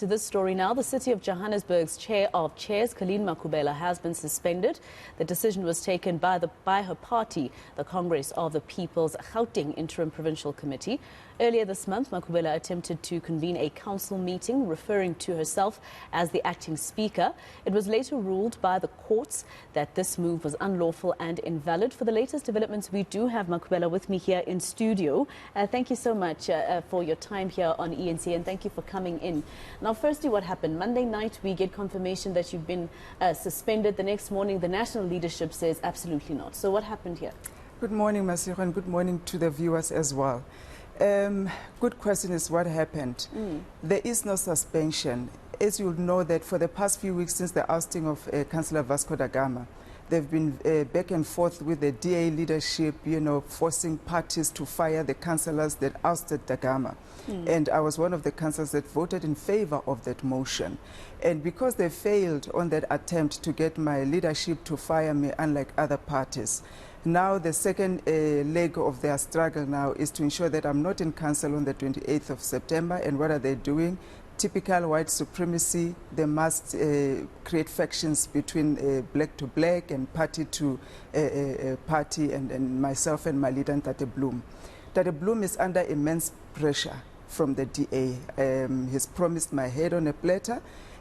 To this story now, the City of Johannesburg's Chair of Chairs, Colleen Makhubele, has been suspended. The decision was taken by her party, the Congress of the People's Gauteng Interim Provincial Committee. Earlier this month, Makhubele attempted to convene a council meeting referring to herself as the acting speaker. It was later ruled by the courts that this move was unlawful and invalid. For the latest developments, we do have Makhubele with me here in studio. Thank you so much for your time here on eNCA, and thank you for coming in. Now, firstly, what happened? Monday night, we get confirmation that you've been suspended. The next morning, the national leadership says absolutely not. So what happened here? Good morning, Masiro, and good morning to the viewers as well. Good question is what happened. There is no suspension. As you'll know that for the past few weeks since the ousting of Councillor Vasco da Gama, they've been back and forth with the DA leadership, forcing parties to fire the councillors that ousted da Gama. And I was one of the councillors that voted in favor of that motion. And because they failed on that attempt to get my leadership to fire me, unlike other parties, now the second leg of their struggle now is to ensure that I'm not in council on the 28th of September. And what are they doing? Typical white supremacy. They must create factions between black to black and party to party, and myself and my leader, Tate Bloom. Tate Bloom is under immense pressure from the DA. He's promised my head on a platter,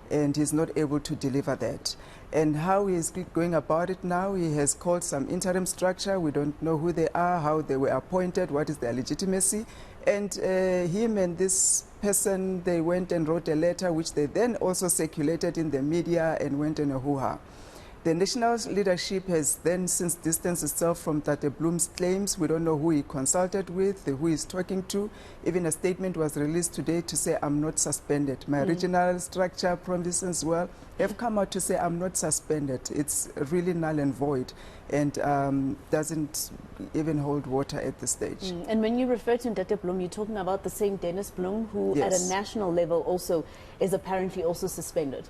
and he's not able to deliver that. And how he is going about it now, he has called some interim structure. We don't know who they are, how they were appointed, what is their legitimacy. And him and this person, they went and wrote a letter, which they then also circulated in the media and went in a hoo-ha. The national leadership has then since distanced itself from Tate Bloom's claims. We don't know who he consulted with, who he's talking to. Even a statement was released today to say I'm not suspended. My regional structure, province as well, have come out to say I'm not suspended. It's really null and void, and doesn't even hold water at this stage. And when you refer to Tate Bloom, you're talking about the same Dennis Bloom, who Yes. at a national level also is apparently also suspended.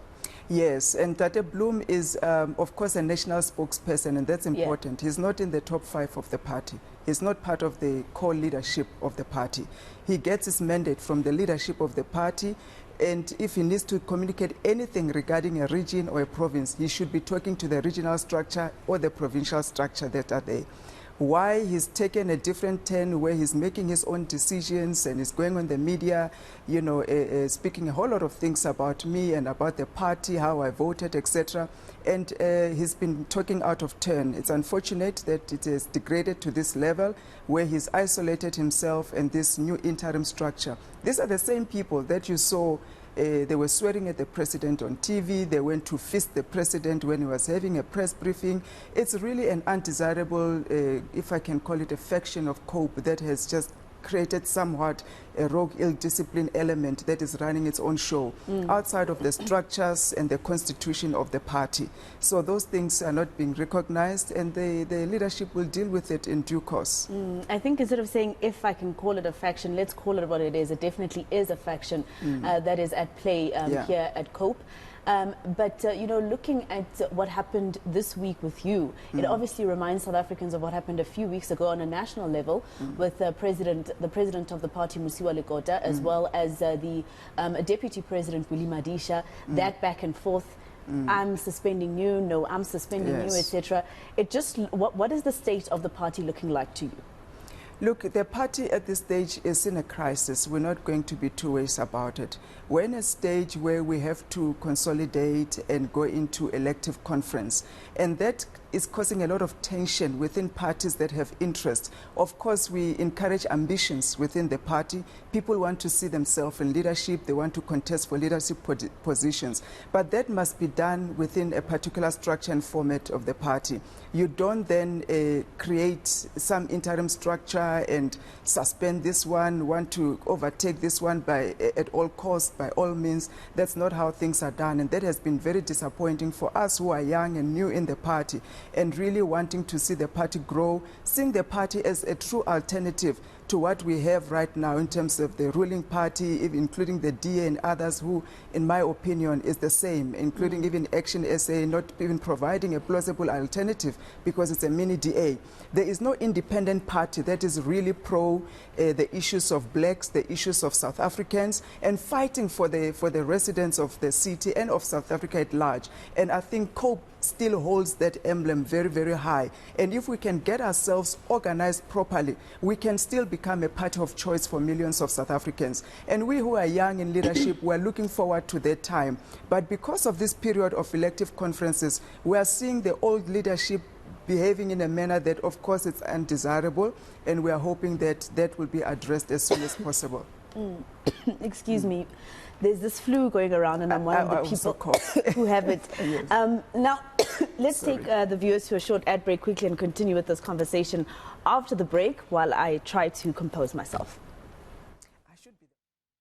Yes, and Tate Bloom is, of course, a national spokesperson, and that's important. He's not in the top 5 of the party. He's not part of the core leadership of the party. He gets his mandate from the leadership of the party, and if he needs to communicate anything regarding a region or a province, he should be talking to the regional structure or the provincial structure that are there. Why he's taken a different turn where he's making his own decisions and is going on the media, speaking a whole lot of things about me and about the party, how I voted, etc. And he's been talking out of turn. It's unfortunate that it has degraded to this level where he's isolated himself and this new interim structure. These are the same people that you saw. They were swearing at the president on TV. They went to fist the president when he was having a press briefing. It's really an undesirable, if I can call it a faction of COPE that has just created somewhat a rogue ill-disciplined element that is running its own show outside of the structures and the constitution of the party. So those things are not being recognized, and the leadership will deal with it in due course. I think instead of saying, if I can call it a faction, let's call it what it is. It definitely is a faction that is at play here at COPE. But looking at what happened this week with you, it obviously reminds South Africans of what happened a few weeks ago on a national level with the president of the party, Musiwa Lekota, as well as the deputy president, Willie Madisha. That back and forth. I'm suspending you, no, I'm suspending you, etc. It just, what is the state of the party looking like to you? Look, the party at this stage is in a crisis. We're not going to be two ways about it. We're in a stage where we have to consolidate and go into elective conference. And that is causing a lot of tension within parties that have interest. Of course, we encourage ambitions within the party. People want to see themselves in leadership. They want to contest for leadership positions. But that must be done within a particular structure and format of the party. You don't then create some interim structure and suspend this one, want to overtake this one at all costs, by all means. That's not how things are done, and that has been very disappointing for us who are young and new in the party and really wanting to see the party grow, seeing the party as a true alternative to what we have right now in terms of the ruling party, including the DA and others who, in my opinion, is the same, including even Action SA, not even providing a plausible alternative because it's a mini DA. There is no independent party that is really pro the issues of blacks, the issues of South Africans, and fighting for the residents of the city and of South Africa at large. And I think COPE still holds that emblem very, very high. And if we can get ourselves organized properly, we can still become a party of choice for millions of South Africans. And we who are young in leadership, we're looking forward to that time. But because of this period of elective conferences, we are seeing the old leadership behaving in a manner that, of course, it's undesirable, and we are hoping that that will be addressed as soon as possible. Excuse me. There's this flu going around, and I'm one of the people who have it. Yes. Now, let's take the viewers to a short ad break quickly and continue with this conversation after the break while I try to compose myself.